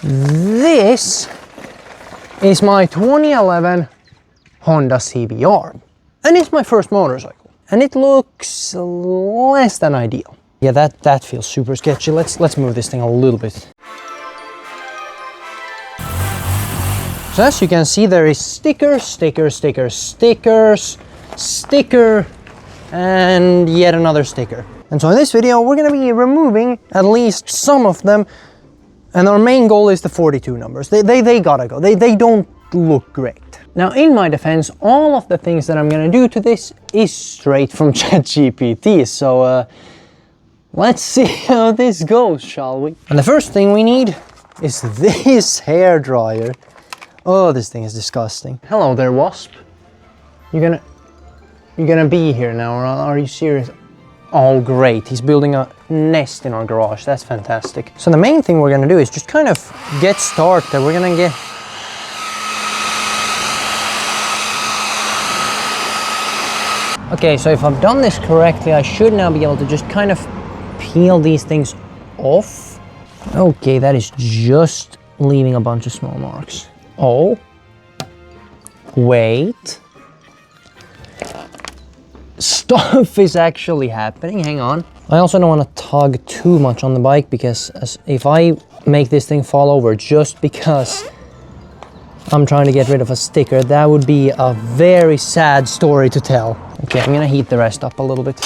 This is my 2011 Honda CBR. And it's my first motorcycle. And it looks less than ideal. Yeah, that feels super sketchy. Let's move this thing a little bit. So as you can see, there is stickers, sticker, and yet another sticker. And so in this video, we're gonna be removing at least some of them. And our main goal is the 42 numbers. They gotta go. They don't look great. Now, in my defense, all of the things that I'm gonna do to this is straight from ChatGPT. So let's see how this goes, shall we? And the first thing we need is this hair dryer. Oh, this thing is disgusting. Hello there, Wasp. You're gonna be here now, or are you serious? Oh, great. He's building a nest in our garage. That's fantastic. So the main thing we're gonna do is just kind of get started. We're gonna get... Okay, so if I've done this correctly, I should now be able to just kind of peel these things off. Okay, that is just leaving a bunch of small marks. Oh, wait. Stuff is actually happening, hang on. I also don't want to tug too much on the bike because if I make this thing fall over just because I'm trying to get rid of a sticker, that would be a very sad story to tell. Okay, I'm gonna heat the rest up a little bit.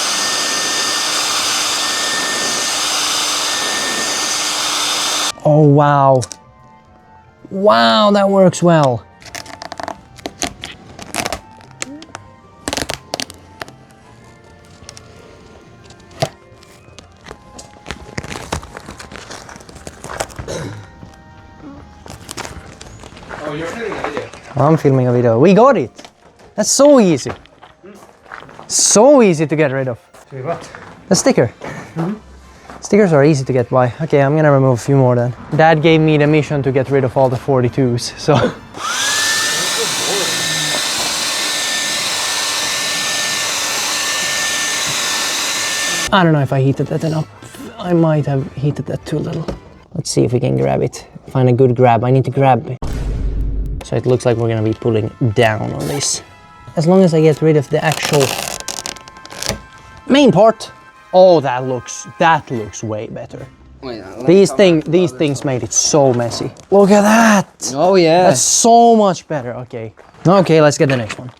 Oh, wow. Wow, that works well. Oh, you're filming a video? I'm filming a video. We got it! That's so easy. So easy to get rid of. What? The sticker. Stickers are easy to get by. Okay, I'm gonna remove a few more then. Dad gave me the mission to get rid of all the 42s, so... I don't know if I heated that enough. I might have heated that too little. Let's see if we can grab it. Find a good grab. I need to grab it. So it looks like we're gonna be pulling down on this. As long as I get rid of the actual main part. Oh, that looks way better. Wait, These things made it so messy. Look at that! Oh yeah. That's so much better. Okay. Okay, let's get the next one.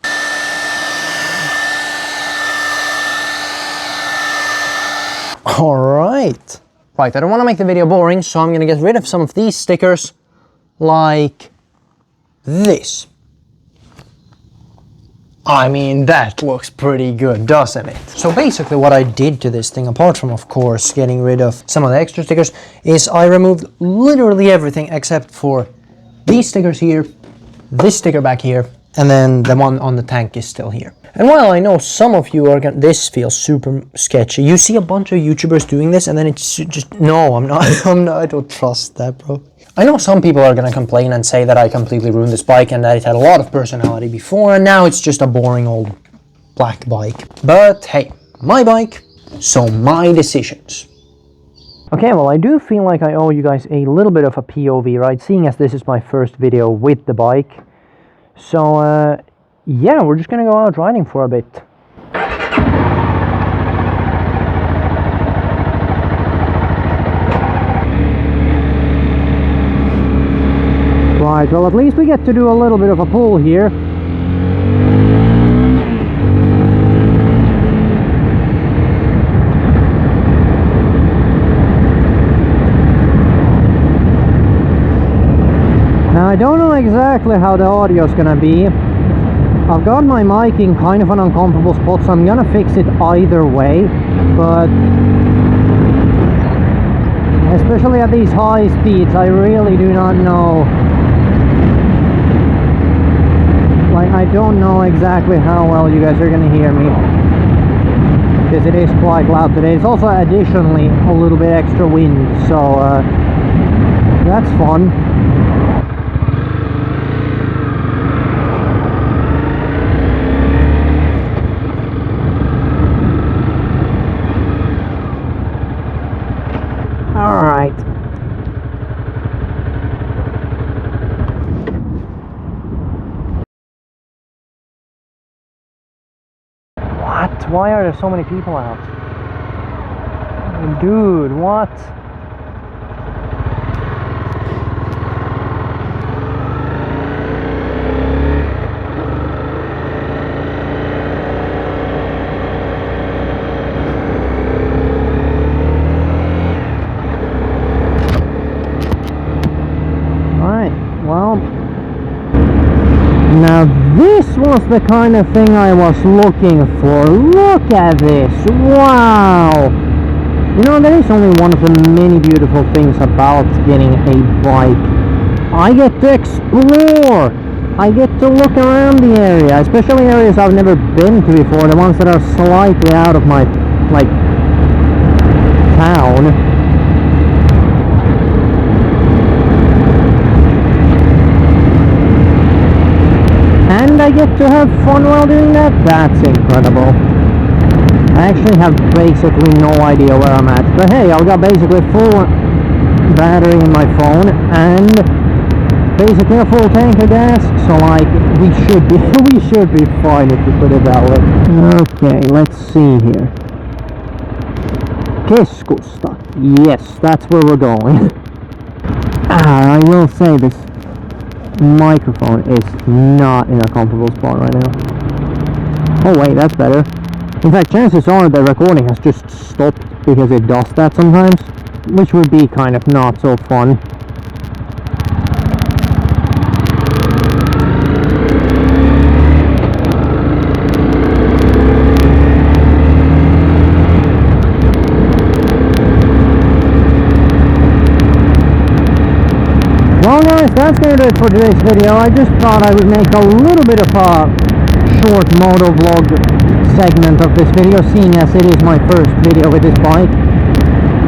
All right. Right, I don't want to make the video boring, so I'm gonna get rid of some of these stickers, like this. I mean, that looks pretty good, doesn't it? So basically what I did to this thing, apart from, of course, getting rid of some of the extra stickers, is I removed literally everything except for these stickers here, this sticker back here, and then the one on the tank is still here. And while I know some of you are gonna, this feels super sketchy. You see a bunch of YouTubers doing this and then it's just, no, I'm not, I don't trust that, bro. I know some people are gonna complain and say that I completely ruined this bike and that it had a lot of personality before and now it's just a boring old black bike. But hey, my bike, so my decisions. Okay, well I do feel like I owe you guys a little bit of a POV, right? Seeing as this is my first video with the bike. So yeah, we're just gonna go out riding for a bit. Right, well at least we get to do a little bit of a pull here. Now I don't know exactly how the audio is gonna be. I've got my mic in kind of an uncomfortable spot, so I'm gonna fix it either way, but especially at these high speeds, I really do not know. Like, I don't know exactly how well you guys are gonna hear me, because it is quite loud today. It's also additionally a little bit extra wind, so that's fun. Why are there so many people out? Dude, what? Well, now this was the kind of thing I was looking for. Look at this. Wow. You know, that is only one of the many beautiful things about getting a bike. I get to explore. I get to look around the area, especially areas I've never been to before, the ones that are slightly out of my, like, town. And I get to have fun while doing that. That's incredible. I actually have basically no idea where I'm at. But hey, I've got basically full battery in my phone and basically a full tank of gas. So like, we should be fine if we put it that way. Okay, let's see here. Keskusta. Yes, that's where we're going. I will say this microphone is not in a comfortable spot right now. Oh wait, that's better. In fact, chances are the recording has just stopped because it does that sometimes, which would be kind of not so fun. Well guys, that's going to do it for today's video. I just thought I would make a little bit of a short moto vlog segment of this video, seeing as it is my first video with this bike.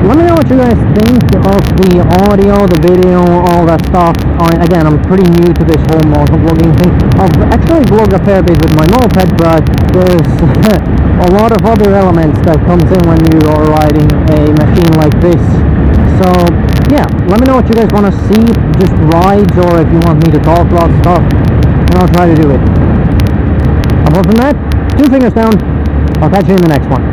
Let me know what you guys think of the audio, the video, all that stuff. Again, I'm pretty new to this whole moto vlogging thing. I've actually vlogged a fair bit with my moped, but there's a lot of other elements that comes in when you are riding a machine like this. So yeah, let me know what you guys want to see, just rides, or if you want me to talk about stuff, and I'll try to do it. Apart from that, 2 fingers down. I'll catch you in the next one.